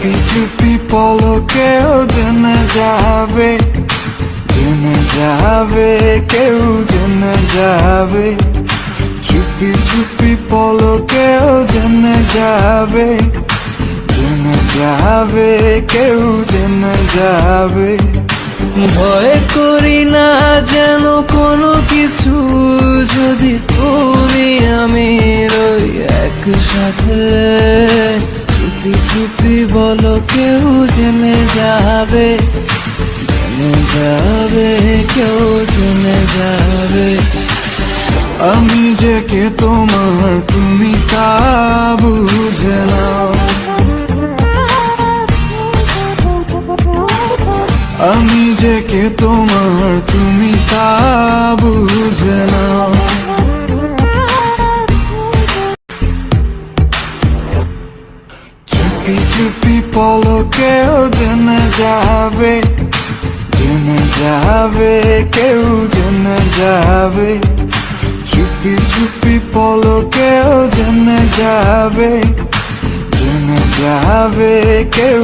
চুপি চুপি পলকেও জেনে যাবে, জেনে যাবে, কেউ জেনে যাবে। চুপি চুপি পলকেও জেনে যাবে, জেনে যাবে, কেউ জেনে যাবে। ভয় করি না যেন কোনো কিছু, যদি তুমি আমি রই একসাথে। চুপি চুপি বলো কেউ জেনে যাবে, জেনে যাবে, কেউ জেনে যাবে। আমি যে কে তোমার তুমি তা বুঝে নাও, আমি যে কে তোমার তুমি তা বুঝে নাও। চুপি চুপি পলকেও জেনে যাবে, জেনে যাবে, কেউ জেনে যাবে। চুপি চুপি পলকেও জেনে যাবে, জেনে যাবে, কেউ